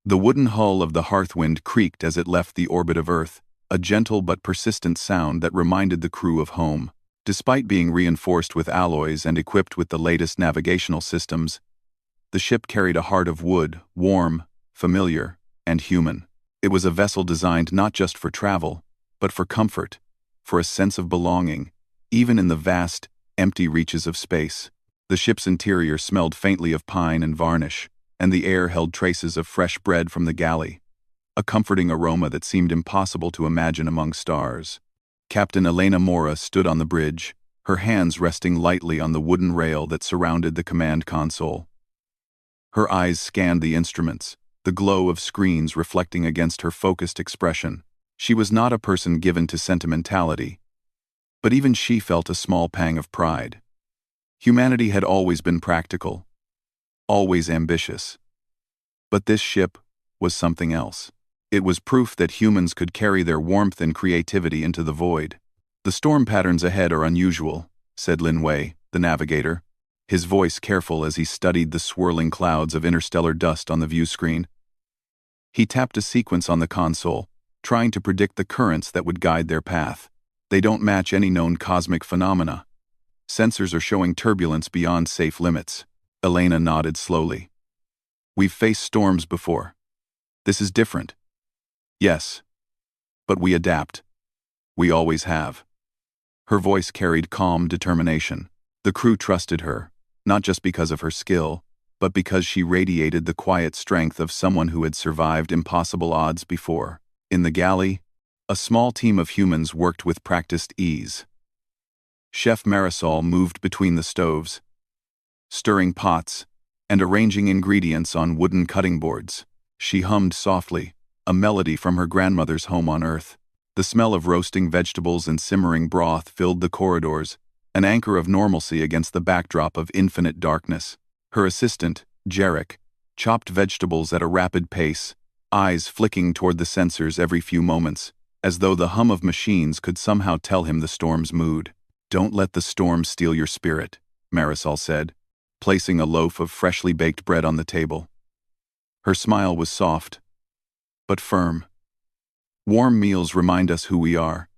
The wooden hull of the Hearthwind creaked as it left the orbit of Earth, a gentle but persistent sound that reminded the crew of home. Despite being reinforced with alloys and equipped with the latest navigational systems, the ship carried a heart of wood, warm, familiar, and human. It was a vessel designed not just for travel, but for comfort, for a sense of belonging, even in the vast, empty reaches of space. The ship's interior smelled faintly of pine and varnish, and the air held traces of fresh bread from the galley, a comforting aroma that seemed impossible to imagine among stars. Captain Elena Mora stood on the bridge, her hands resting lightly on the wooden rail that surrounded the command console. Her eyes scanned the instruments, the glow of screens reflecting against her focused expression. She was not a person given to sentimentality, but even she felt a small pang of pride. Humanity had always been practical, always ambitious. But this ship was something else. It was proof that humans could carry their warmth and creativity into the void. "The storm patterns ahead are unusual," said Lin Wei, the navigator, his voice careful as he studied the swirling clouds of interstellar dust on the view screen. He tapped a sequence on the console, trying to predict the currents that would guide their path. "They don't match any known cosmic phenomena. Sensors are showing turbulence beyond safe limits." Elena nodded slowly. "We've faced storms before. This is different." "Yes. But we adapt. We always have." Her voice carried calm determination. The crew trusted her, not just because of her skill, but because she radiated the quiet strength of someone who had survived impossible odds before. In the galley, a small team of humans worked with practiced ease. Chef Marisol moved between the stoves, stirring pots and arranging ingredients on wooden cutting boards. She hummed softly, a melody from her grandmother's home on Earth. The smell of roasting vegetables and simmering broth filled the corridors, an anchor of normalcy against the backdrop of infinite darkness. Her assistant, Jarek, chopped vegetables at a rapid pace, eyes flicking toward the sensors every few moments, as though the hum of machines could somehow tell him the storm's mood. "Don't let the storm steal your spirit," Marisol said, placing a loaf of freshly baked bread on the table. Her smile was soft, but firm. "Warm meals remind us who we are,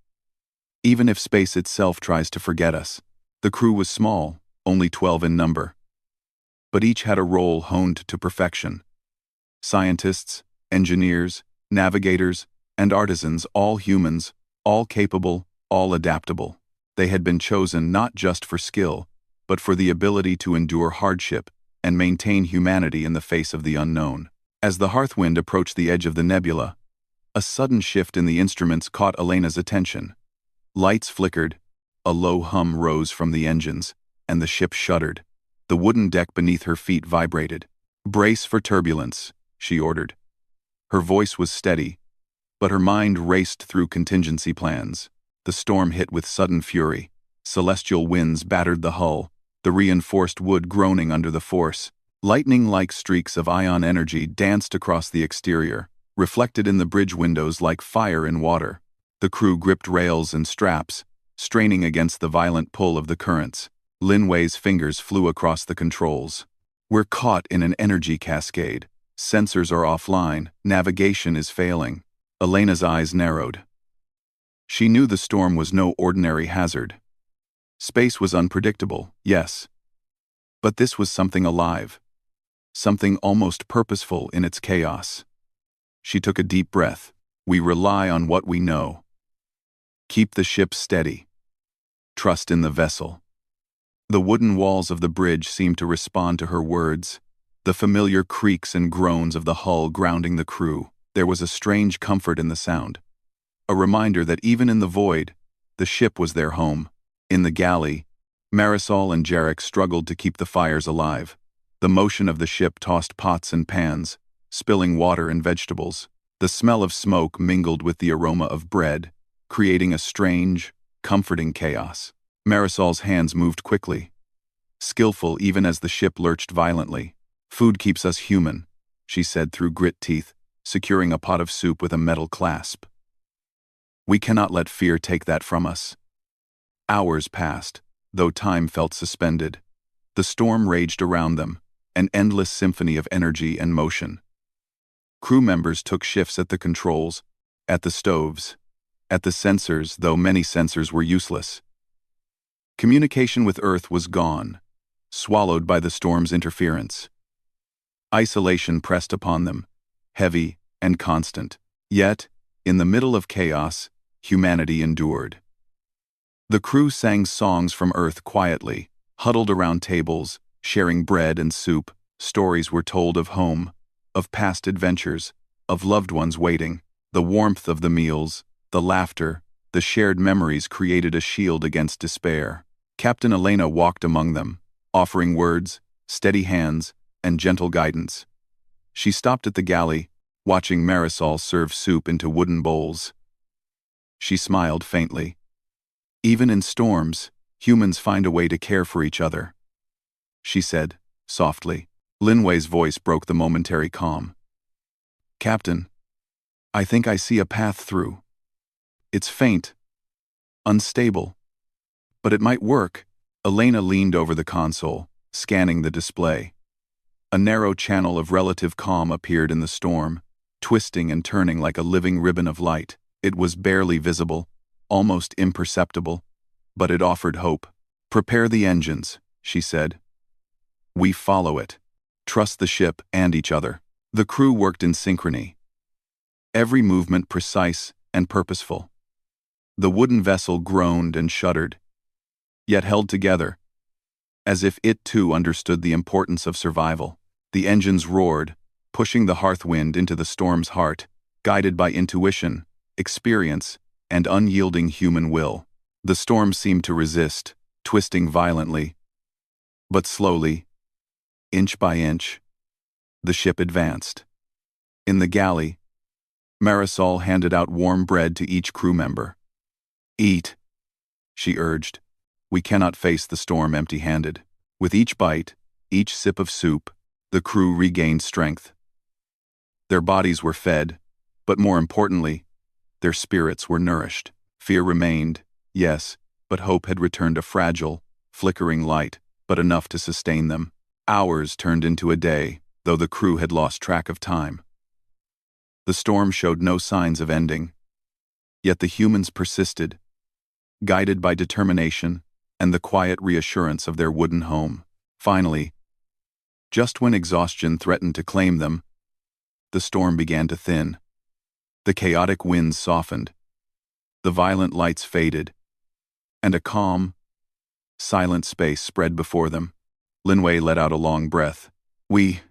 even if space itself tries to forget us." The crew was small, only 12 in number, but each had a role honed to perfection. Scientists, engineers, navigators, and artisans, all humans, all capable, all adaptable. They had been chosen not just for skill, but for the ability to endure hardship and maintain humanity in the face of the unknown. As the Hearthwind approached the edge of the nebula, a sudden shift in the instruments caught Elena's attention. Lights flickered, a low hum rose from the engines, and the ship shuddered. The wooden deck beneath her feet vibrated. "Brace for turbulence," she ordered. Her voice was steady, but her mind raced through contingency plans. The storm hit with sudden fury. Celestial winds battered the hull, the reinforced wood groaning under the force. Lightning-like streaks of ion energy danced across the exterior, reflected in the bridge windows like fire in water. The crew gripped rails and straps, straining against the violent pull of the currents. Lin Wei's fingers flew across the controls. "We're caught in an energy cascade. Sensors are offline, navigation is failing." Elena's eyes narrowed. She knew the storm was no ordinary hazard. Space was unpredictable, yes. But this was something alive, something almost purposeful in its chaos. She took a deep breath. "We rely on what we know. Keep the ship steady. Trust in the vessel." The wooden walls of the bridge seemed to respond to her words, the familiar creaks and groans of the hull grounding the crew. There was a strange comfort in the sound, a reminder that even in the void, the ship was their home. In the galley, Marisol and Jarek struggled to keep the fires alive. The motion of the ship tossed pots and pans, spilling water and vegetables. The smell of smoke mingled with the aroma of bread, creating a strange, comforting chaos. Marisol's hands moved quickly, skillful even as the ship lurched violently. "Food keeps us human," she said through grit teeth, securing a pot of soup with a metal clasp. "We cannot let fear take that from us." Hours passed, though time felt suspended. The storm raged around them, an endless symphony of energy and motion. Crew members took shifts at the controls, at the stoves, at the sensors, though many sensors were useless. Communication with Earth was gone, swallowed by the storm's interference. Isolation pressed upon them, heavy and constant. Yet, in the middle of chaos, humanity endured. The crew sang songs from Earth quietly, huddled around tables, sharing bread and soup. Stories were told of home, of past adventures, of loved ones waiting. The warmth of the meals, the laughter, the shared memories created a shield against despair. Captain Elena walked among them, offering words, steady hands, and gentle guidance. She stopped at the galley, watching Marisol serve soup into wooden bowls. She smiled faintly. Even in storms, humans find a way to care for each other, she said, softly. Linway's voice broke the momentary calm. Captain, I think I see a path through. It's faint, unstable, but it might work. Elena leaned over the console, scanning the display. A narrow channel of relative calm appeared in the storm, twisting and turning like a living ribbon of light. It was barely visible, almost imperceptible, but it offered hope. Prepare the engines, she said. We follow it. Trust the ship and each other. The crew worked in synchrony, every movement precise and purposeful. The wooden vessel groaned and shuddered, yet held together, as if it too understood the importance of survival. The engines roared, pushing the hearthwind into the storm's heart, guided by intuition, experience, and unyielding human will. The storm seemed to resist, twisting violently. But slowly, inch by inch, the ship advanced. In the galley, Marisol handed out warm bread to each crew member. Eat, she urged. We cannot face the storm empty-handed. With each bite, each sip of soup, the crew regained strength. Their bodies were fed, but more importantly, their spirits were nourished. Fear remained, yes, but hope had returned, a fragile, flickering light, but enough to sustain them. Hours turned into a day, though the crew had lost track of time. The storm showed no signs of ending, yet the humans persisted, guided by determination and the quiet reassurance of their wooden home. Finally, just when exhaustion threatened to claim them, the storm began to thin. The chaotic winds softened, the violent lights faded, and a calm, silent space spread before them. Linway let out a long breath. We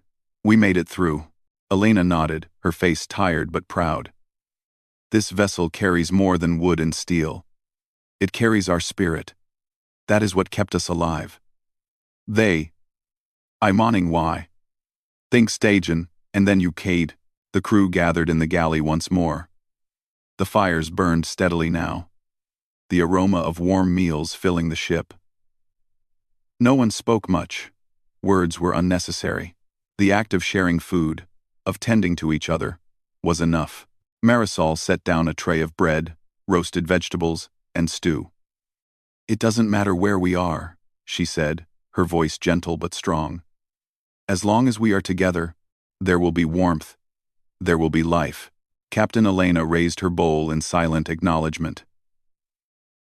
made it through. Elena nodded, her face tired but proud. This vessel carries more than wood and steel. It carries our spirit. That is what kept us alive. I'm mourning why. Think Stajan, and then you Cade. The crew gathered in the galley once more. The fires burned steadily now, the aroma of warm meals filling the ship. No one spoke much. Words were unnecessary. The act of sharing food, of tending to each other, was enough. Marisol set down a tray of bread, roasted vegetables, and stew. It doesn't matter where we are, she said, her voice gentle but strong. As long as we are together, there will be warmth, there will be life. Captain Elena raised her bowl in silent acknowledgement.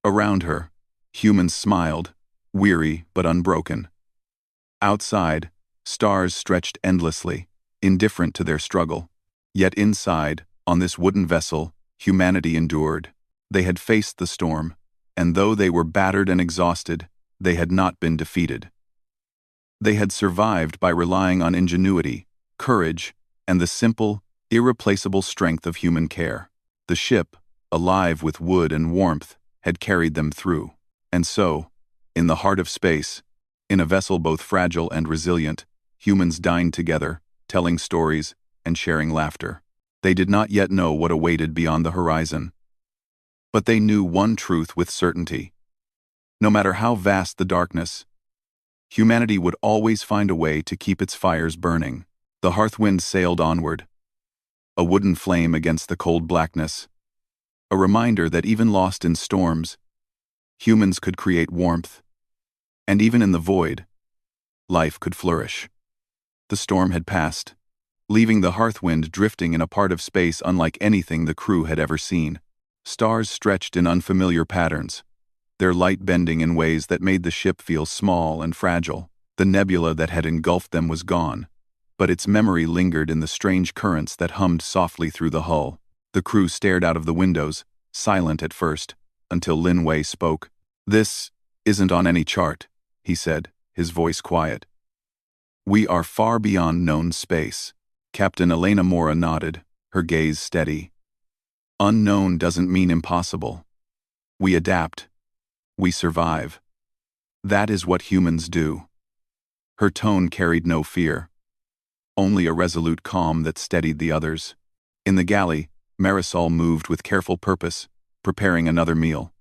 Around her, humans smiled, weary but unbroken. Outside, stars stretched endlessly, indifferent to their struggle. Yet inside, on this wooden vessel, humanity endured. They had faced the storm, and though they were battered and exhausted, they had not been defeated. They had survived by relying on ingenuity, courage, and the simple, irreplaceable strength of human care. The ship, alive with wood and warmth, had carried them through. And so, in the heart of space, in a vessel both fragile and resilient, humans dined together, telling stories and sharing laughter. They did not yet know what awaited beyond the horizon. But they knew one truth with certainty. No matter how vast the darkness, humanity would always find a way to keep its fires burning. The hearthwind sailed onward, a wooden flame against the cold blackness, a reminder that even lost in storms, humans could create warmth, and even in the void, life could flourish. The storm had passed, leaving the Hearthwind drifting in a part of space unlike anything the crew had ever seen. Stars stretched in unfamiliar patterns, their light bending in ways that made the ship feel small and fragile. The nebula that had engulfed them was gone, but its memory lingered in the strange currents that hummed softly through the hull. The crew stared out of the windows, silent at first, until Lin Wei spoke. "This isn't on any chart," he said, his voice quiet. "We are far beyond known space." Captain Elena Mora nodded, her gaze steady. "Unknown doesn't mean impossible. We adapt. We survive. That is what humans do." Her tone carried no fear, only a resolute calm that steadied the others. In the galley, Marisol moved with careful purpose, preparing another meal.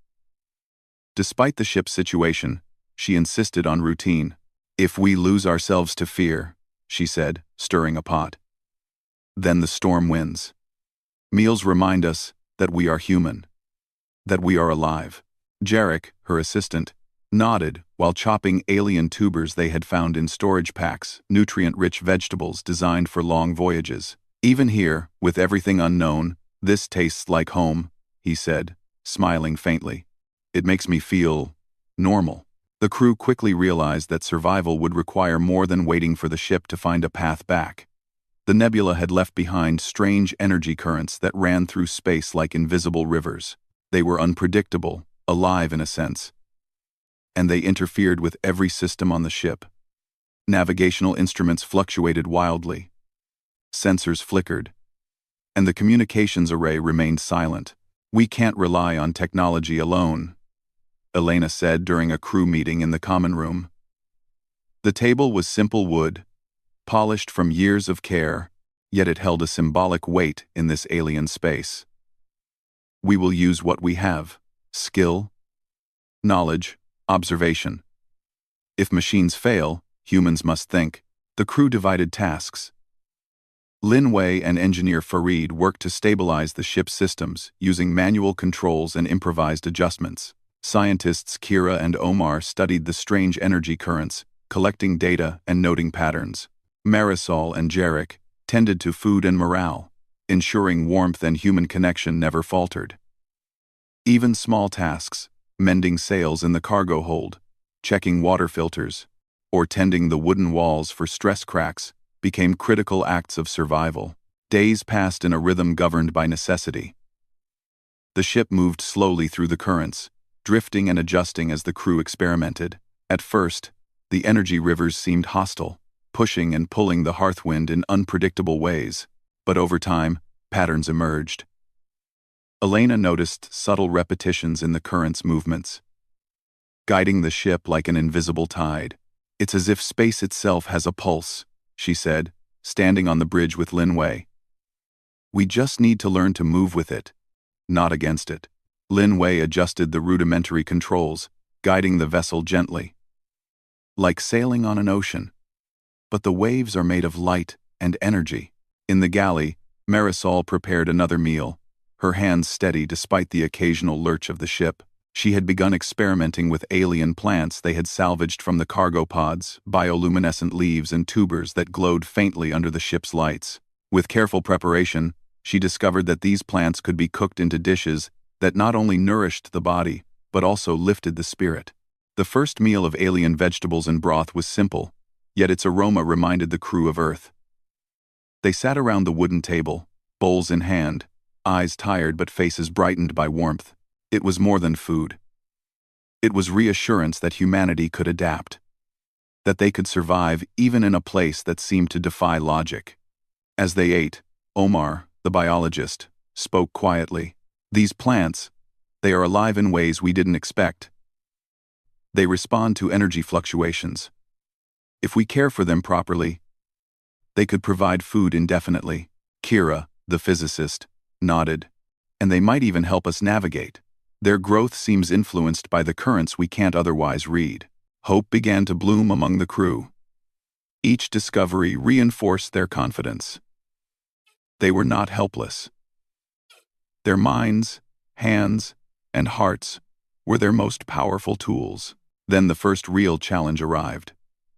Despite the ship's situation, she insisted on routine. "If we lose ourselves to fear," she said, stirring a pot, "then the storm wins. Meals remind us that we are human, that we are alive." Jarek, her assistant, nodded while chopping alien tubers they had found in storage packs, nutrient-rich vegetables designed for long voyages. "Even here, with everything unknown, this tastes like home," he said, smiling faintly. "It makes me feel normal." The crew quickly realized that survival would require more than waiting for the ship to find a path back. The nebula had left behind strange energy currents that ran through space like invisible rivers. They were unpredictable, alive in a sense, and they interfered with every system on the ship. Navigational instruments fluctuated wildly. Sensors flickered, and the communications array remained silent. "We can't rely on technology alone," Elena said during a crew meeting in the common room. The table was simple wood, polished from years of care, yet it held a symbolic weight in this alien space. "We will use what we have: skill, knowledge, observation. If machines fail, humans must think." The crew divided tasks. Lin Wei and engineer Farid worked to stabilize the ship's systems using manual controls and improvised adjustments. Scientists Kira and Omar studied the strange energy currents, collecting data and noting patterns. Marisol and Jarek tended to food and morale, ensuring warmth and human connection never faltered. Even small tasks, mending sails in the cargo hold, checking water filters, or tending the wooden walls for stress cracks, became critical acts of survival. Days passed in a rhythm governed by necessity. The ship moved slowly through the currents, drifting and adjusting as the crew experimented. At first, the energy rivers seemed hostile, pushing and pulling the Hearthwind in unpredictable ways, but over time, patterns emerged. Elena noticed subtle repetitions in the current's movements, guiding the ship like an invisible tide. "It's as if space itself has a pulse," she said, standing on the bridge with Lin Wei. "We just need to learn to move with it, not against it." Lin Wei adjusted the rudimentary controls, guiding the vessel gently. "Like sailing on an ocean. But the waves are made of light and energy." In the galley, Marisol prepared another meal, her hands steady despite the occasional lurch of the ship. She had begun experimenting with alien plants they had salvaged from the cargo pods, bioluminescent leaves and tubers that glowed faintly under the ship's lights. With careful preparation, she discovered that these plants could be cooked into dishes that not only nourished the body, but also lifted the spirit. The first meal of alien vegetables and broth was simple, yet its aroma reminded the crew of Earth. They sat around the wooden table, bowls in hand, eyes tired but faces brightened by warmth. It was more than food. It was reassurance that humanity could adapt, that they could survive even in a place that seemed to defy logic. As they ate, Omar, the biologist, spoke quietly. "These plants, they are alive in ways we didn't expect. They respond to energy fluctuations. If we care for them properly, they could provide food indefinitely." Kira, the physicist, nodded. "And they might even help us navigate. Their growth seems influenced by the currents we can't otherwise read." Hope began to bloom among the crew. Each discovery reinforced their confidence. They were not helpless. Their minds, hands, and hearts were their most powerful tools. Then the first real challenge arrived.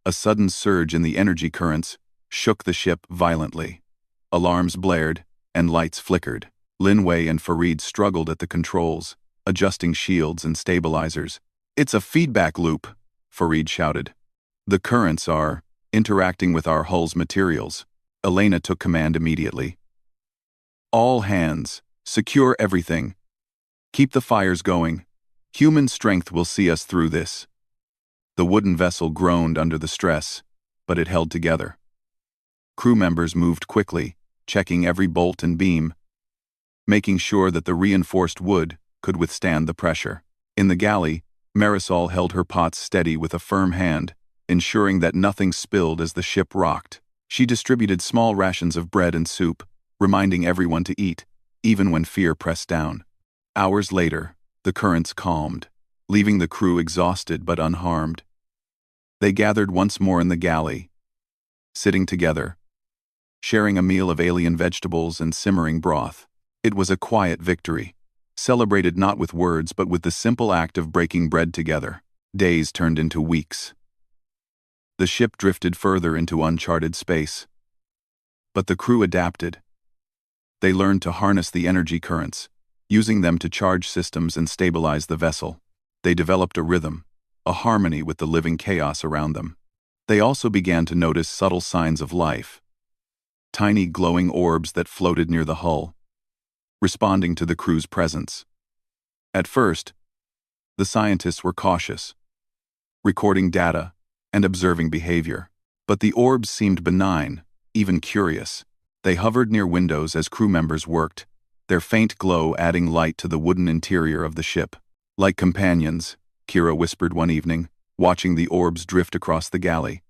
A sudden surge in the energy currents shook the ship violently. Alarms blared, and lights flickered. Lin Wei and Farid struggled at the controls, adjusting shields and stabilizers. "It's a feedback loop," Farid shouted. "The currents are interacting with our hull's materials." Elena took command immediately. "All hands, secure everything. Keep the fires going. Human strength will see us through this." The wooden vessel groaned under the stress, but it held together. Crew members moved quickly, checking every bolt and beam, making sure that the reinforced wood could withstand the pressure. In the galley, Marisol held her pots steady with a firm hand, ensuring that nothing spilled as the ship rocked. She distributed small rations of bread and soup, reminding everyone to eat, even when fear pressed down. Hours later, the currents calmed, leaving the crew exhausted but unharmed. They gathered once more in the galley, sitting together, sharing a meal of alien vegetables and simmering broth. It was a quiet victory, celebrated not with words but with the simple act of breaking bread together. Days turned into weeks. The ship drifted further into uncharted space. But the crew adapted. They learned to harness the energy currents, using them to charge systems and stabilize the vessel. They developed a rhythm, a harmony with the living chaos around them. They also began to notice subtle signs of life. Tiny glowing orbs that floated near the hull, responding to the crew's presence. At first, the scientists were cautious, recording data and observing behavior. But the orbs seemed benign, even curious. They hovered near windows as crew members worked, their faint glow adding light to the wooden interior of the ship. "Like companions," Kira whispered one evening, watching the orbs drift across the galley.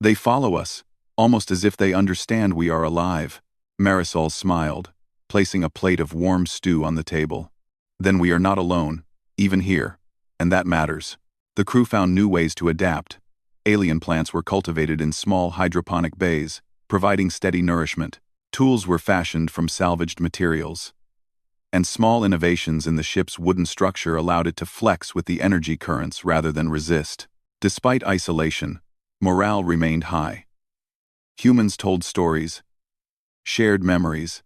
"They follow us, almost as if they understand we are alive." Marisol smiled, placing a plate of warm stew on the table. "Then we are not alone, even here, and that matters." The crew found new ways to adapt. Alien plants were cultivated in small hydroponic bays, providing steady nourishment. Tools were fashioned from salvaged materials, and small innovations in the ship's wooden structure allowed it to flex with the energy currents rather than resist. Despite isolation, morale remained high. Humans told stories, shared memories,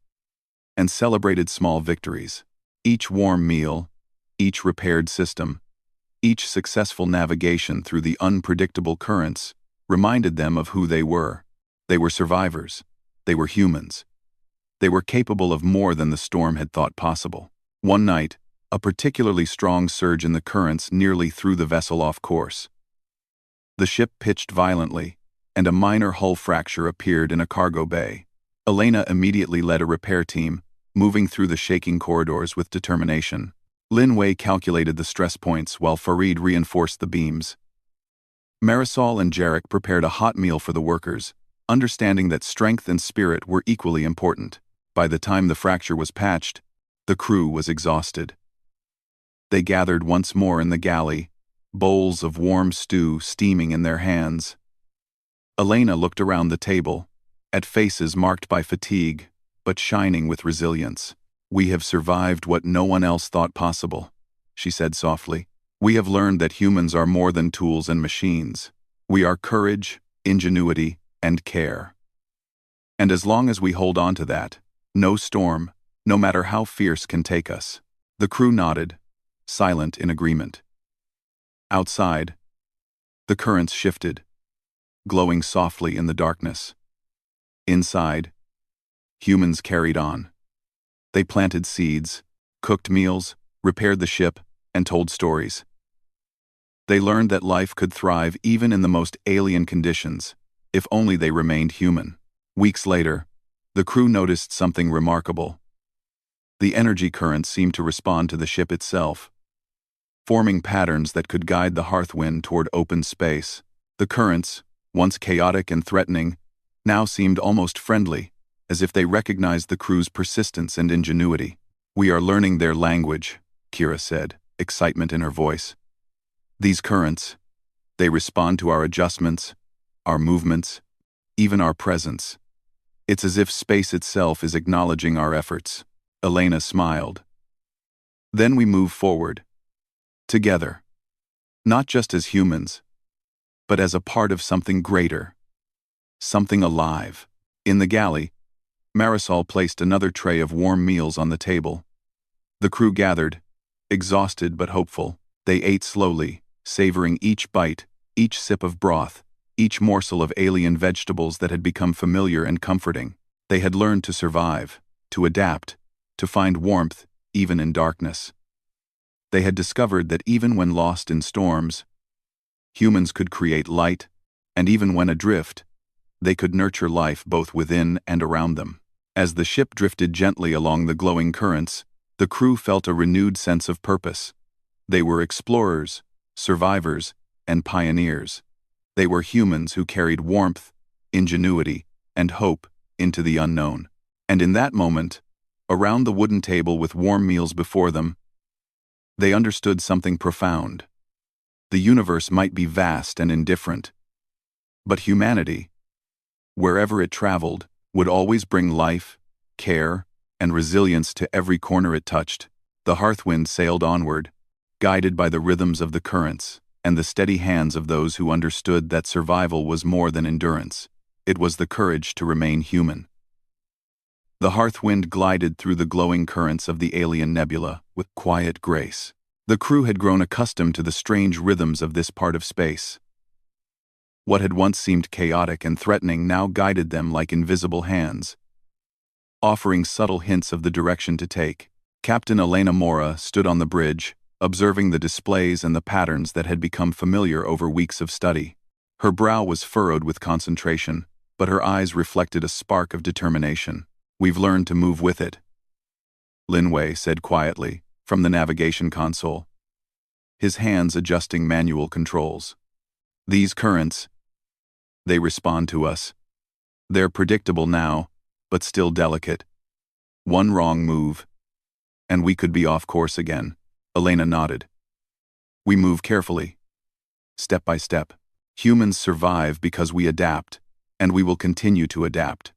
and celebrated small victories. Each warm meal, each repaired system, each successful navigation through the unpredictable currents reminded them of who they were. They were survivors. They were humans. They were capable of more than the storm had thought possible. One night, a particularly strong surge in the currents nearly threw the vessel off course. The ship pitched violently, and a minor hull fracture appeared in a cargo bay. Elena immediately led a repair team, moving through the shaking corridors with determination. Lin Wei calculated the stress points while Farid reinforced the beams. Marisol and Jarek prepared a hot meal for the workers, understanding that strength and spirit were equally important. By the time the fracture was patched, the crew was exhausted. They gathered once more in the galley, bowls of warm stew steaming in their hands. Elena looked around the table, at faces marked by fatigue, but shining with resilience. "We have survived what no one else thought possible," she said softly. "We have learned that humans are more than tools and machines. We are courage, ingenuity, and care. And as long as we hold on to that, no storm, no matter how fierce, can take us." The crew nodded, silent in agreement. Outside, the currents shifted, glowing softly in the darkness. Inside, humans carried on. They planted seeds, cooked meals, repaired the ship, and told stories. They learned that life could thrive even in the most alien conditions, if only they remained human. Weeks later, the crew noticed something remarkable. The energy currents seemed to respond to the ship itself, forming patterns that could guide the hearthwind toward open space. The currents, once chaotic and threatening, now seemed almost friendly, as if they recognized the crew's persistence and ingenuity. "We are learning their language," Kira said, excitement in her voice. "These currents, they respond to our adjustments, our movements, even our presence. It's as if space itself is acknowledging our efforts." Elena smiled. "Then we move forward, together, not just as humans, but as a part of something greater, something alive." In the galley, Marisol placed another tray of warm meals on the table. The crew gathered, exhausted but hopeful. They ate slowly, savoring each bite, each sip of broth, each morsel of alien vegetables that had become familiar and comforting. They had learned to survive, to adapt, to find warmth, even in darkness. They had discovered that even when lost in storms, humans could create light, and even when adrift, they could nurture life both within and around them. As the ship drifted gently along the glowing currents, the crew felt a renewed sense of purpose. They were explorers, survivors, and pioneers. They were humans who carried warmth, ingenuity, and hope into the unknown. And in that moment, around the wooden table with warm meals before them, they understood something profound. The universe might be vast and indifferent, but humanity, wherever it traveled, would always bring life, care, and resilience to every corner it touched. The Hearthwind sailed onward, guided by the rhythms of the currents and the steady hands of those who understood that survival was more than endurance. It was the courage to remain human. The Hearthwind glided through the glowing currents of the alien nebula with quiet grace. The crew had grown accustomed to the strange rhythms of this part of space. What had once seemed chaotic and threatening now guided them like invisible hands, offering subtle hints of the direction to take. Captain Elena Mora stood on the bridge, observing the displays and the patterns that had become familiar over weeks of study. Her brow was furrowed with concentration, but her eyes reflected a spark of determination. "We've learned to move with it," Linway said quietly, from the navigation console, his hands adjusting manual controls. "These currents, they respond to us. They're predictable now, but still delicate. One wrong move, and we could be off course again." Elena nodded. "We move carefully, step by step. Humans survive because we adapt, and we will continue to adapt."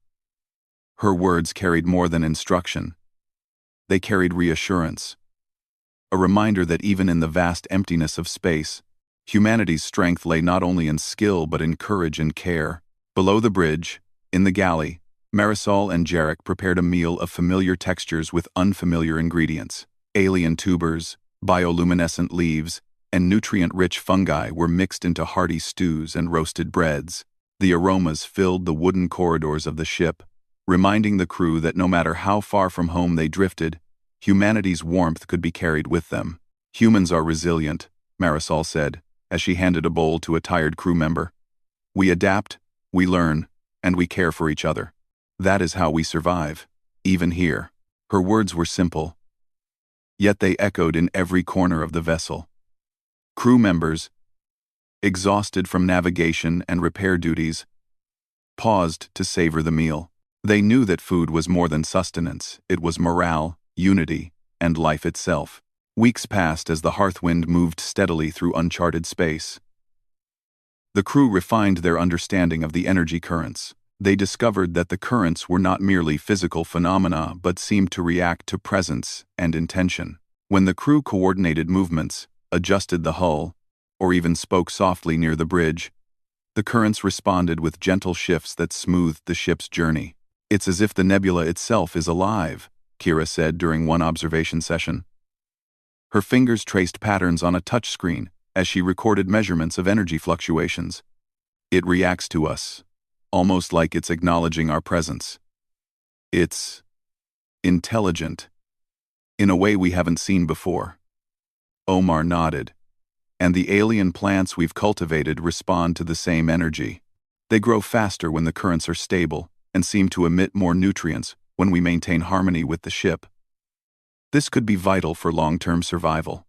Her words carried more than instruction. They carried reassurance. A reminder that even in the vast emptiness of space, humanity's strength lay not only in skill but in courage and care. Below the bridge, in the galley, Marisol and Jarek prepared a meal of familiar textures with unfamiliar ingredients. Alien tubers, bioluminescent leaves, and nutrient-rich fungi were mixed into hearty stews and roasted breads. The aromas filled the wooden corridors of the ship, reminding the crew that no matter how far from home they drifted, humanity's warmth could be carried with them. "Humans are resilient," Marisol said, as she handed a bowl to a tired crew member. "We adapt, we learn, and we care for each other. That is how we survive, even here." Her words were simple, yet they echoed in every corner of the vessel. Crew members, exhausted from navigation and repair duties, paused to savor the meal. They knew that food was more than sustenance. It was morale, unity, and life itself. Weeks passed as the Hearthwind moved steadily through uncharted space. The crew refined their understanding of the energy currents. They discovered that the currents were not merely physical phenomena but seemed to react to presence and intention. When the crew coordinated movements, adjusted the hull, or even spoke softly near the bridge, the currents responded with gentle shifts that smoothed the ship's journey. "It's as if the nebula itself is alive," Kira said during one observation session. Her fingers traced patterns on a touchscreen as she recorded measurements of energy fluctuations. "It reacts to us, almost like it's acknowledging our presence. It's intelligent, in a way we haven't seen before." Omar nodded. "And the alien plants we've cultivated respond to the same energy. They grow faster when the currents are stable, and seem to emit more nutrients when we maintain harmony with the ship. This could be vital for long-term survival."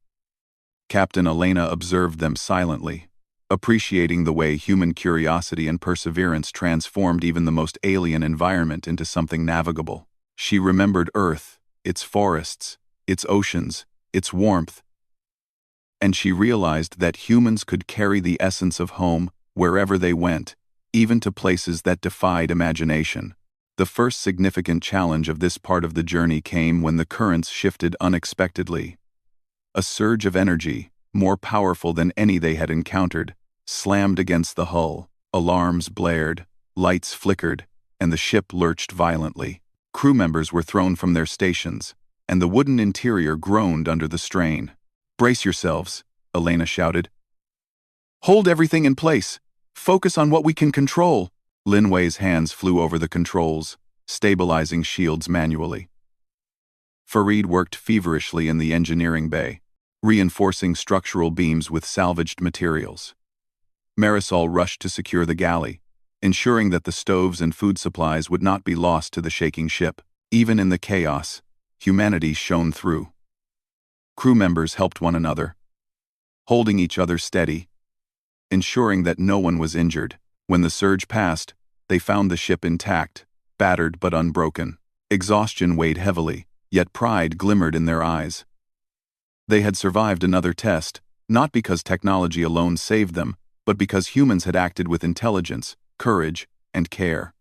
Captain Elena observed them silently, appreciating the way human curiosity and perseverance transformed even the most alien environment into something navigable. She remembered Earth, its forests, its oceans, its warmth, and she realized that humans could carry the essence of home wherever they went, even to places that defied imagination. The first significant challenge of this part of the journey came when the currents shifted unexpectedly. A surge of energy, more powerful than any they had encountered, slammed against the hull. Alarms blared, lights flickered, and the ship lurched violently. Crew members were thrown from their stations, and the wooden interior groaned under the strain. "Brace yourselves," Elena shouted. "Hold everything in place. Focus on what we can control." Lin Wei's hands flew over the controls, stabilizing shields manually. Farid worked feverishly in the engineering bay, reinforcing structural beams with salvaged materials. Marisol rushed to secure the galley, ensuring that the stoves and food supplies would not be lost to the shaking ship. Even in the chaos, humanity shone through. Crew members helped one another, holding each other steady, ensuring that no one was injured. When the surge passed, they found the ship intact, battered but unbroken. Exhaustion weighed heavily, yet pride glimmered in their eyes. They had survived another test, not because technology alone saved them, but because humans had acted with intelligence, courage, and care.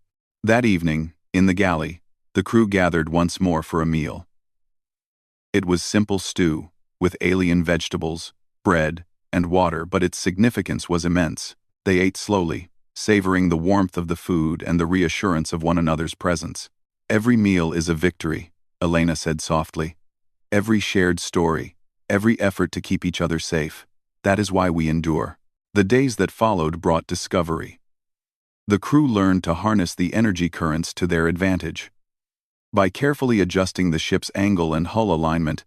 That evening, in the galley, the crew gathered once more for a meal. It was simple stew, with alien vegetables, bread, and water, but its significance was immense. They ate slowly, savoring the warmth of the food and the reassurance of one another's presence. "Every meal is a victory," Elena said softly. "Every shared story, every effort to keep each other safe. That is why we endure." The days that followed brought discovery. The crew learned to harness the energy currents to their advantage. By carefully adjusting the ship's angle and hull alignment,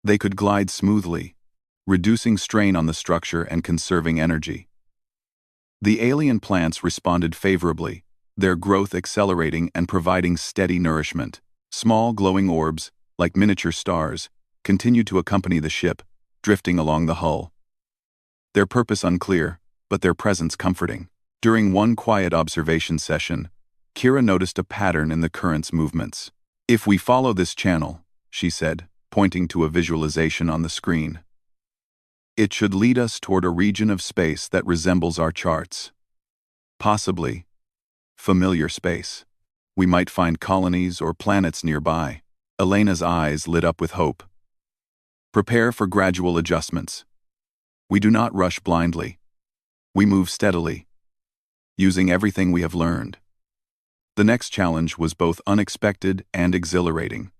they could glide smoothly, reducing strain on the structure and conserving energy. The alien plants responded favorably, their growth accelerating and providing steady nourishment. Small glowing orbs, like miniature stars, continued to accompany the ship, drifting along the hull. Their purpose unclear, but their presence comforting. During one quiet observation session, Kira noticed a pattern in the current's movements. "If we follow this channel," she said, pointing to a visualization on the screen, "it should lead us toward a region of space that resembles our charts. Possibly familiar space. We might find colonies or planets nearby." Elena's eyes lit up with hope. "Prepare for gradual adjustments. We do not rush blindly. We move steadily, using everything we have learned." The next challenge was both unexpected and exhilarating.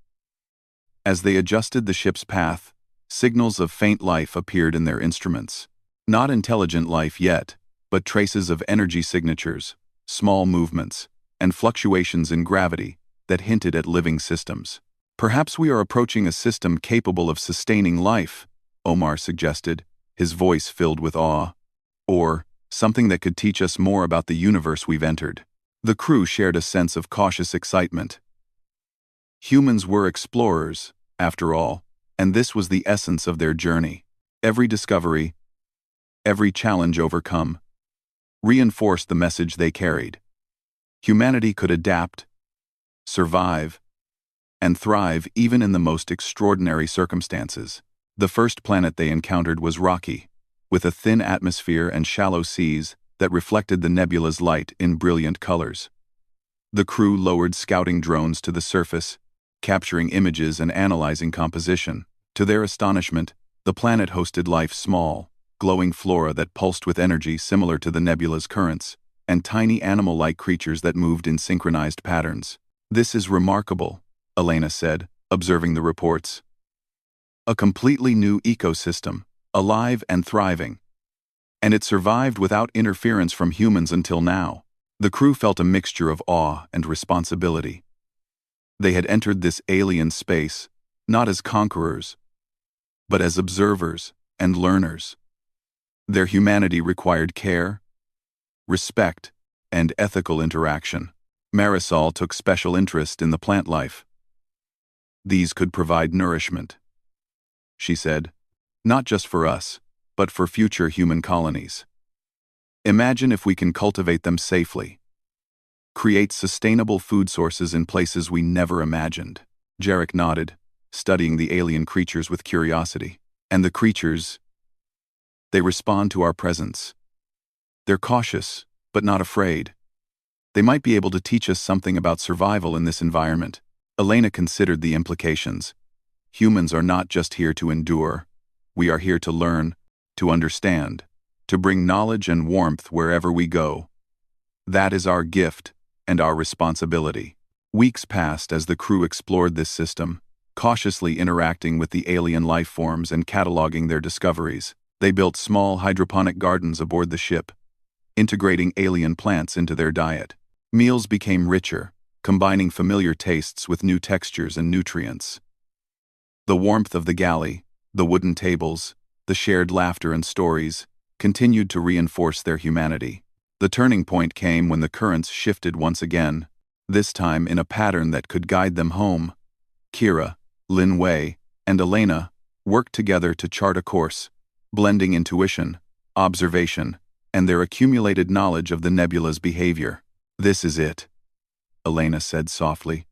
As they adjusted the ship's path, signals of faint life appeared in their instruments. Not intelligent life yet, but traces of energy signatures, small movements, and fluctuations in gravity that hinted at living systems. "Perhaps we are approaching a system capable of sustaining life," Omar suggested, his voice filled with awe. "Or something that could teach us more about the universe we've entered." The crew shared a sense of cautious excitement. Humans were explorers, after all, and this was the essence of their journey. Every discovery, every challenge overcome, reinforced the message they carried. Humanity could adapt, survive, and thrive even in the most extraordinary circumstances. The first planet they encountered was rocky, with a thin atmosphere and shallow seas that reflected the nebula's light in brilliant colors. The crew lowered scouting drones to the surface, capturing images and analyzing composition. To their astonishment, the planet hosted life: small, glowing flora that pulsed with energy similar to the nebula's currents, and tiny animal-like creatures that moved in synchronized patterns. "This is remarkable," Elena said, observing the reports. "A completely new ecosystem, alive and thriving. And it survived without interference from humans until now." The crew felt a mixture of awe and responsibility. They had entered this alien space, not as conquerors, but as observers and learners. Their humanity required care, respect, and ethical interaction. Marisol took special interest in the plant life. "These could provide nourishment," she said, "not just for us, but for future human colonies. Imagine if we can cultivate them safely. Create sustainable food sources in places we never imagined." Jarek nodded, studying the alien creatures with curiosity. "And the creatures, they respond to our presence. They're cautious, but not afraid. They might be able to teach us something about survival in this environment." Elena considered the implications. Humans are not just here to endure. We are here to learn, to understand, to bring knowledge and warmth wherever we go. That is our gift and our responsibility. Weeks passed as the crew explored this system, cautiously interacting with the alien life forms and cataloging their discoveries. They built small hydroponic gardens aboard the ship, integrating alien plants into their diet. Meals became richer, combining familiar tastes with new textures and nutrients. The warmth of the galley, the wooden tables, the shared laughter and stories continued to reinforce their humanity. The turning point came when the currents shifted once again, this time in a pattern that could guide them home. Kira, Lin Wei, and Elena worked together to chart a course, blending intuition, observation, and their accumulated knowledge of the nebula's behavior. "This is it," Elena said softly,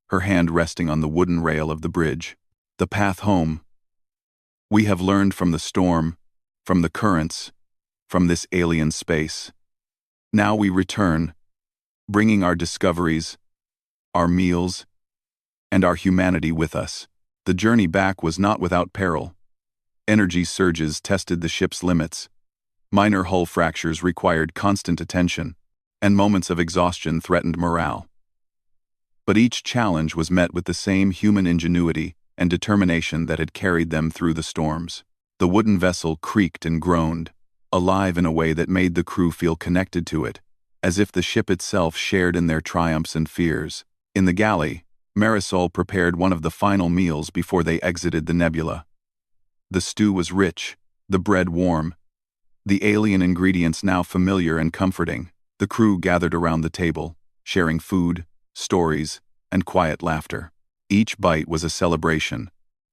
her hand resting on the wooden rail of the bridge. "The path home. We have learned from the storm, from the currents, from this alien space. Now we return, bringing our discoveries, our meals, and our humanity with us." The journey back was not without peril. Energy surges tested the ship's limits. Minor hull fractures required constant attention, and moments of exhaustion threatened morale. But each challenge was met with the same human ingenuity and determination that had carried them through the storms. The wooden vessel creaked and groaned, alive in a way that made the crew feel connected to it, as if the ship itself shared in their triumphs and fears. In the galley, Marisol prepared one of the final meals before they exited the nebula. The stew was rich, the bread warm, the alien ingredients now familiar and comforting. The crew gathered around the table, sharing food, stories, and quiet laughter. Each bite was a celebration,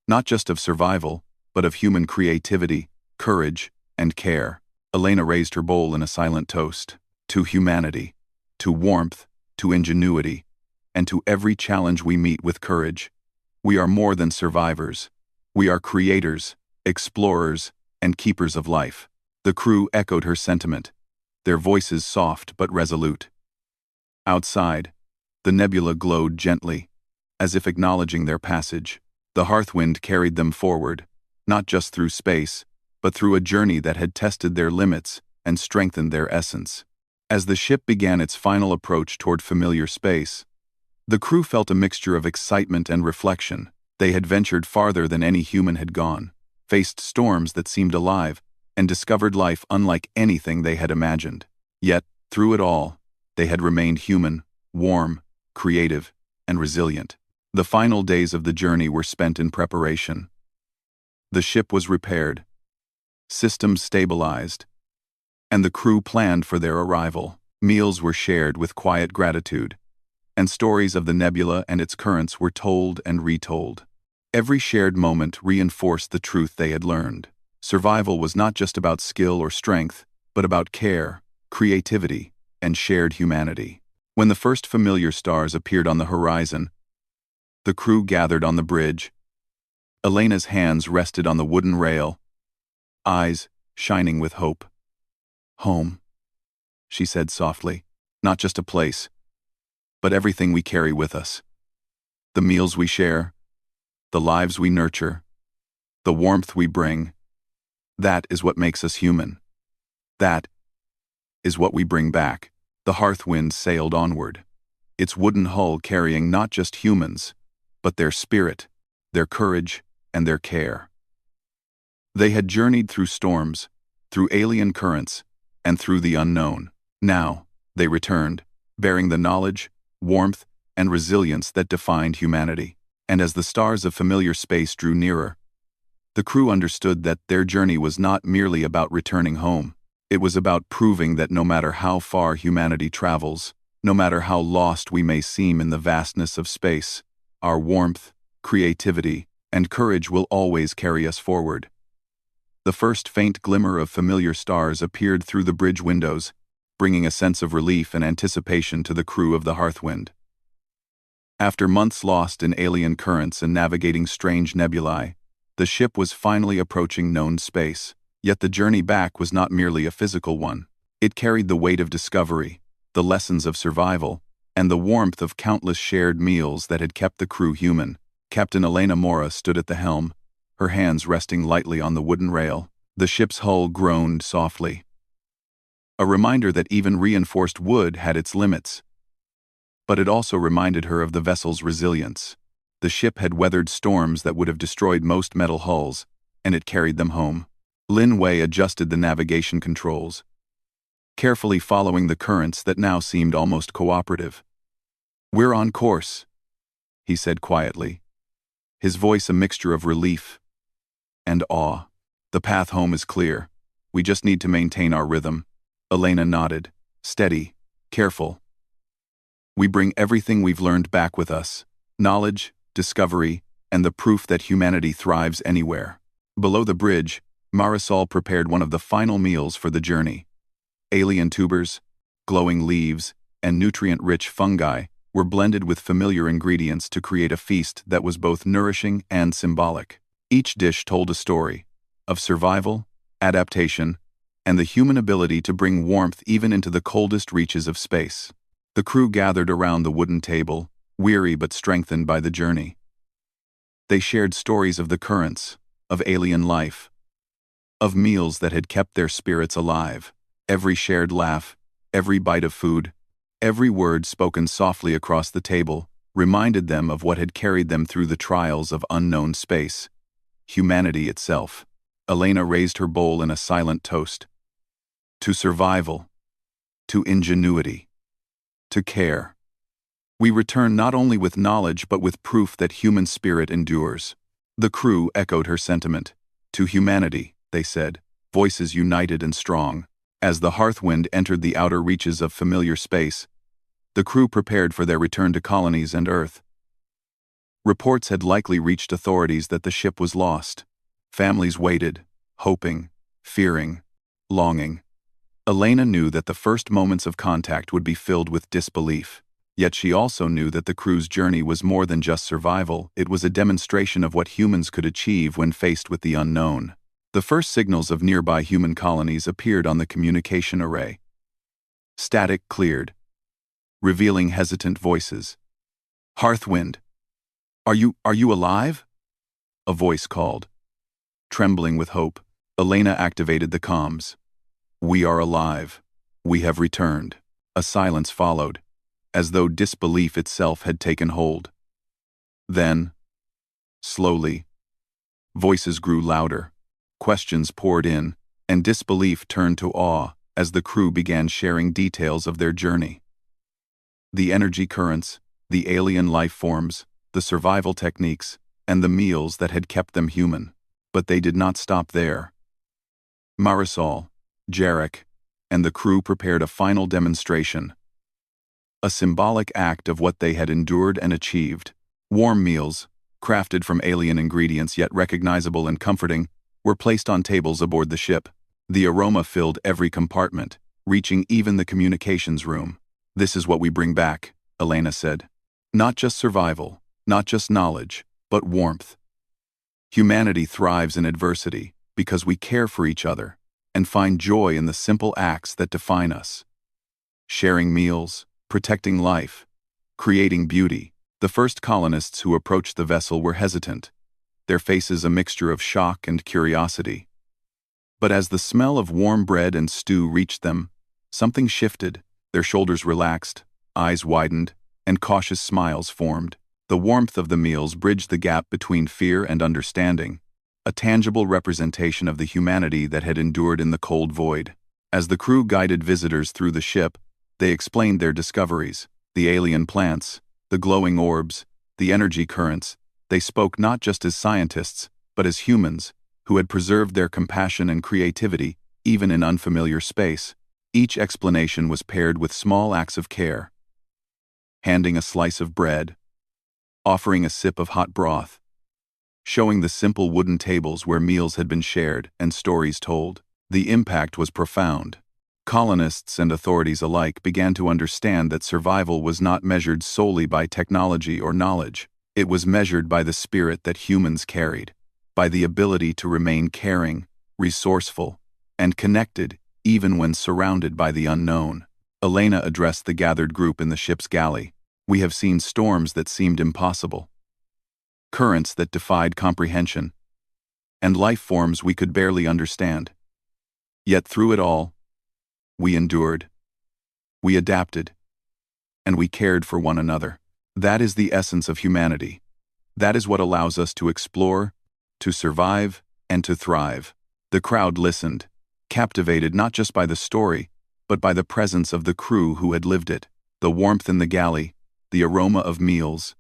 not just of survival, but of human creativity, courage, and care. Elena raised her bowl in a silent toast. To humanity, to warmth, to ingenuity, and to every challenge we meet with courage. We are more than survivors. We are creators, explorers, and keepers of life. The crew echoed her sentiment, their voices soft but resolute. Outside, the nebula glowed gently, as if acknowledging their passage. The hearthwind carried them forward, not just through space, but through a journey that had tested their limits and strengthened their essence. As the ship began its final approach toward familiar space, the crew felt a mixture of excitement and reflection. They had ventured farther than any human had gone, faced storms that seemed alive, and discovered life unlike anything they had imagined. Yet, through it all, they had remained human, warm, creative, and resilient. The final days of the journey were spent in preparation. The ship was repaired, systems stabilized, and the crew planned for their arrival. Meals were shared with quiet gratitude, and stories of the nebula and its currents were told and retold. Every shared moment reinforced the truth they had learned. Survival was not just about skill or strength, but about care, creativity, and shared humanity. When the first familiar stars appeared on the horizon, the crew gathered on the bridge. Elena's hands rested on the wooden rail, eyes shining with hope. "Home," she said softly, "not just a place, but everything we carry with us. The meals we share, the lives we nurture, the warmth we bring. That is what makes us human. That is what we bring back." The hearthwind sailed onward, its wooden hull carrying not just humans, but their spirit, their courage, and their care. They had journeyed through storms, through alien currents, and through the unknown. Now, they returned, bearing the knowledge, warmth, and resilience that defined humanity. And as the stars of familiar space drew nearer, the crew understood that their journey was not merely about returning home. It was about proving that no matter how far humanity travels, no matter how lost we may seem in the vastness of space, our warmth, creativity, and courage will always carry us forward. The first faint glimmer of familiar stars appeared through the bridge windows, bringing a sense of relief and anticipation to the crew of the Hearthwind. After months lost in alien currents and navigating strange nebulae, the ship was finally approaching known space. Yet the journey back was not merely a physical one. It carried the weight of discovery, the lessons of survival, and the warmth of countless shared meals that had kept the crew human. Captain Elena Mora stood at the helm, her hands resting lightly on the wooden rail. The ship's hull groaned softly, a reminder that even reinforced wood had its limits. But it also reminded her of the vessel's resilience. The ship had weathered storms that would have destroyed most metal hulls, and it carried them home. Lin Wei adjusted the navigation controls, carefully following the currents that now seemed almost cooperative. "We're on course," he said quietly, his voice a mixture of relief and awe. "The path home is clear. We just need to maintain our rhythm." Elena nodded. "Steady, careful. We bring everything we've learned back with us: knowledge, discovery, and the proof that humanity thrives anywhere." Below the bridge, Marisol prepared one of the final meals for the journey. Alien tubers, glowing leaves, and nutrient-rich fungi were blended with familiar ingredients to create a feast that was both nourishing and symbolic. Each dish told a story of survival, adaptation, and the human ability to bring warmth even into the coldest reaches of space. The crew gathered around the wooden table, weary but strengthened by the journey. They shared stories of the currents, of alien life, of meals that had kept their spirits alive. Every shared laugh, every bite of food, every word spoken softly across the table reminded them of what had carried them through the trials of unknown space: humanity itself. Elena raised her bowl in a silent toast. To survival, to ingenuity, to care. We return not only with knowledge but with proof that human spirit endures. The crew echoed her sentiment. To humanity, they said, voices united and strong. As the hearthwind entered the outer reaches of familiar space, the crew prepared for their return to colonies and Earth. Reports had likely reached authorities that the ship was lost. Families waited, hoping, fearing, longing. Elena knew that the first moments of contact would be filled with disbelief. Yet she also knew that the crew's journey was more than just survival. It was a demonstration of what humans could achieve when faced with the unknown. The first signals of nearby human colonies appeared on the communication array. Static cleared, revealing hesitant voices. "Hearthwind, are you alive?" a voice called. Trembling with hope, Elena activated the comms. "We are alive. We have returned." A silence followed, as though disbelief itself had taken hold. Then, slowly, voices grew louder, questions poured in, and disbelief turned to awe as the crew began sharing details of their journey. The energy currents, the alien life forms, the survival techniques, and the meals that had kept them human. But they did not stop there. Marisol, Jarek, and the crew prepared a final demonstration. A symbolic act of what they had endured and achieved. Warm meals, crafted from alien ingredients yet recognizable and comforting, were placed on tables aboard the ship. The aroma filled every compartment, reaching even the communications room. "This is what we bring back," Elena said. "Not just survival, not just knowledge, but warmth. Humanity thrives in adversity because we care for each other and find joy in the simple acts that define us. Sharing meals, protecting life, creating beauty." The first colonists who approached the vessel were hesitant, their faces a mixture of shock and curiosity. But as the smell of warm bread and stew reached them, something shifted. Their shoulders relaxed, eyes widened, and cautious smiles formed. The warmth of the meals bridged the gap between fear and understanding, a tangible representation of the humanity that had endured in the cold void. As the crew guided visitors through the ship, they explained their discoveries: the alien plants, the glowing orbs, the energy currents. They spoke not just as scientists, but as humans, who had preserved their compassion and creativity, even in unfamiliar space. Each explanation was paired with small acts of care. Handing a slice of bread, offering a sip of hot broth, showing the simple wooden tables where meals had been shared and stories told. The impact was profound. Colonists and authorities alike began to understand that survival was not measured solely by technology or knowledge. It was measured by the spirit that humans carried, by the ability to remain caring, resourceful, and connected even when surrounded by the unknown. Elena addressed the gathered group in the ship's galley. "We have seen storms that seemed impossible, currents that defied comprehension, and life forms we could barely understand. Yet through it all, we endured, we adapted, and we cared for one another. That is the essence of humanity. That is what allows us to explore, to survive, and to thrive. The crowd listened, captivated not just by the story, but by the presence of the crew who had lived it. The warmth in the galley, the aroma of meals,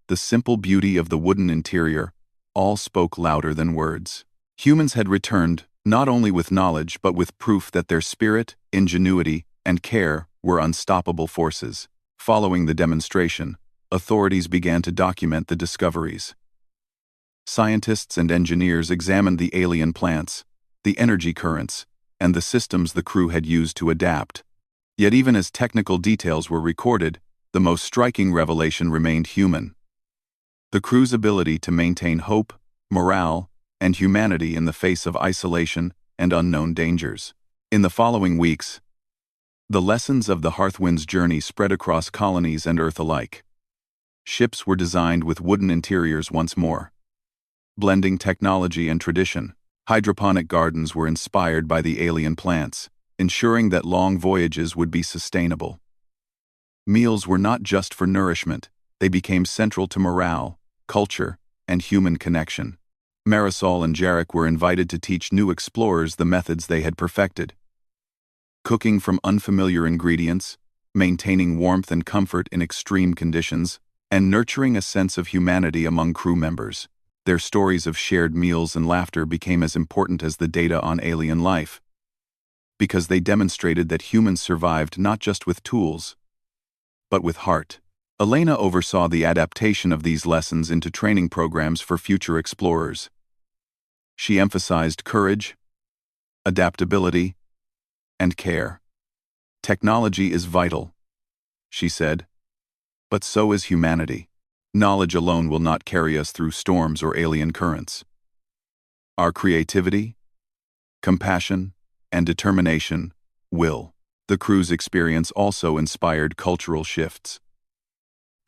the simple beauty of the wooden interior, all spoke louder than words. Humans had returned, not only with knowledge but with proof that their spirit, ingenuity, and care were unstoppable forces. Following the demonstration, authorities began to document the discoveries. Scientists and engineers examined the alien plants, the energy currents, and the systems the crew had used to adapt. Yet even as technical details were recorded, the most striking revelation remained human. The crew's ability to maintain hope, morale, and humanity in the face of isolation and unknown dangers. In the following weeks, the lessons of the Hearthwind's journey spread across colonies and Earth alike. Ships were designed with wooden interiors once more, blending technology and tradition. Hydroponic gardens were inspired by the alien plants, ensuring that long voyages would be sustainable. Meals were not just for nourishment, they became central to morale, culture, and human connection. Marisol and Jarek were invited to teach new explorers the methods they had perfected. Cooking from unfamiliar ingredients, maintaining warmth and comfort in extreme conditions, and nurturing a sense of humanity among crew members. Their stories of shared meals and laughter became as important as the data on alien life, because they demonstrated that humans survived not just with tools, but with heart. Elena oversaw the adaptation of these lessons into training programs for future explorers. She emphasized courage, adaptability, and care. Technology is vital, she said, but so is humanity. Knowledge alone will not carry us through storms or alien currents. Our creativity, compassion, and determination will. The crew's experience also inspired cultural shifts.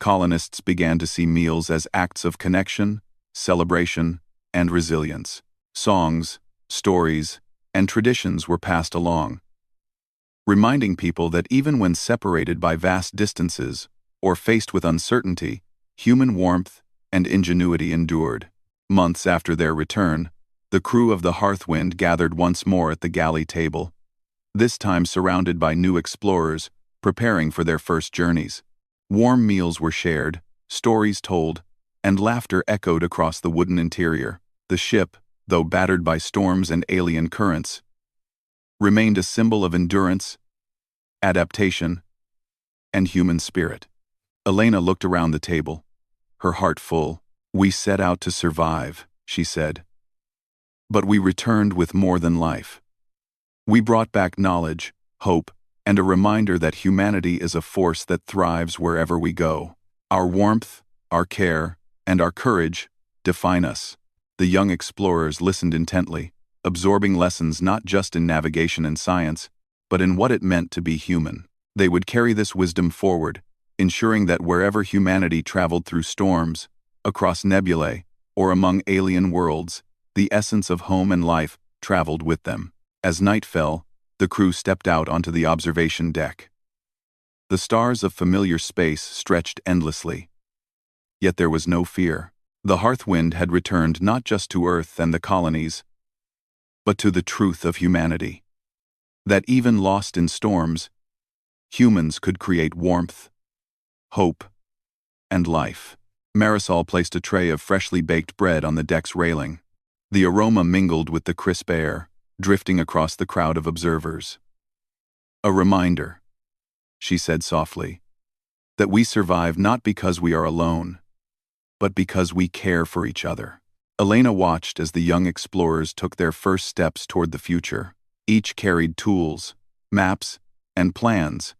Colonists began to see meals as acts of connection, celebration, and resilience. Songs, stories, and traditions were passed along, reminding people that even when separated by vast distances or faced with uncertainty, human warmth and ingenuity endured. Months after their return, the crew of the Hearthwind gathered once more at the galley table, this time surrounded by new explorers preparing for their first journeys. Warm meals were shared, stories told, and laughter echoed across the wooden interior. The ship, though battered by storms and alien currents, remained a symbol of endurance, adaptation, and human spirit. Elena looked around the table, her heart full. "We set out to survive," she said. "But we returned with more than life. We brought back knowledge, hope, and a reminder that humanity is a force that thrives wherever we go. Our warmth, our care, and our courage define us." The young explorers listened intently, absorbing lessons not just in navigation and science, but in what it meant to be human. They would carry this wisdom forward, ensuring that wherever humanity traveled through storms, across nebulae, or among alien worlds, the essence of home and life traveled with them. As night fell, the crew stepped out onto the observation deck. The stars of familiar space stretched endlessly. Yet there was no fear. The Hearthwind had returned not just to Earth and the colonies, but to the truth of humanity. That even lost in storms, humans could create warmth, hope, and life. Marisol placed a tray of freshly baked bread on the deck's railing. The aroma mingled with the crisp air, drifting across the crowd of observers. "A reminder," she said softly, "that we survive not because we are alone, but because we care for each other." Elena watched as the young explorers took their first steps toward the future. Each carried tools, maps, and plans,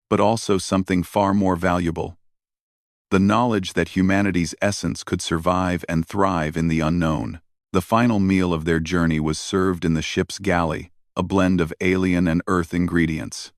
but also something far more valuable: the knowledge that humanity's essence could survive and thrive in the unknown. The final meal of their journey was served in the ship's galley, a blend of alien and Earth ingredients.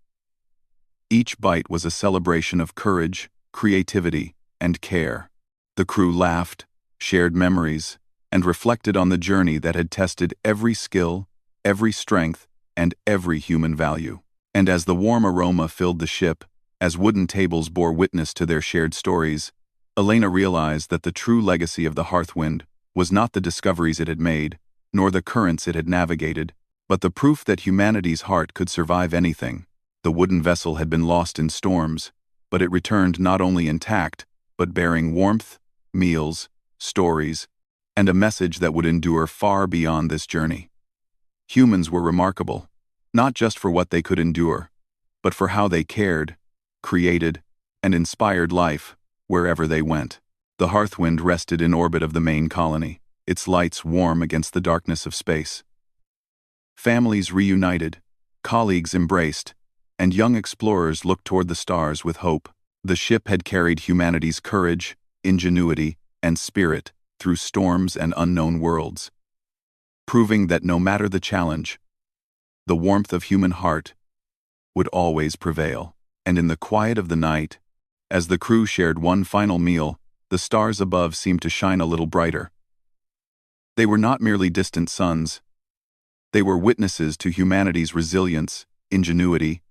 Each bite was a celebration of courage, creativity, and care. The crew laughed, shared memories, and reflected on the journey that had tested every skill, every strength, and every human value. And as the warm aroma filled the ship, As wooden tables bore witness to their shared stories, Elena realized that the true legacy of the Hearthwind was not the discoveries it had made, nor the currents it had navigated, but the proof that humanity's heart could survive anything. The wooden vessel had been lost in storms, but it returned not only intact, but bearing warmth, meals, stories, and a message that would endure far beyond this journey. Humans were remarkable, not just for what they could endure, but for how they cared, created, and inspired life wherever they went. The Hearthwind rested in orbit of the main colony, its lights warm against the darkness of space. Families reunited, colleagues embraced, and young explorers looked toward the stars with hope. The ship had carried humanity's courage, ingenuity, and spirit through storms and unknown worlds, proving that no matter the challenge, the warmth of human heart would always prevail. And in the quiet of the night, as the crew shared one final meal, the stars above seemed to shine a little brighter. They were not merely distant suns. They were witnesses to humanity's resilience, ingenuity,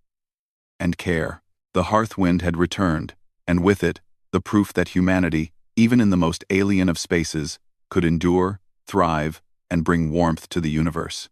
and care. The Hearthwind had returned, and with it, the proof that humanity, even in the most alien of spaces, could endure, thrive, and bring warmth to the universe.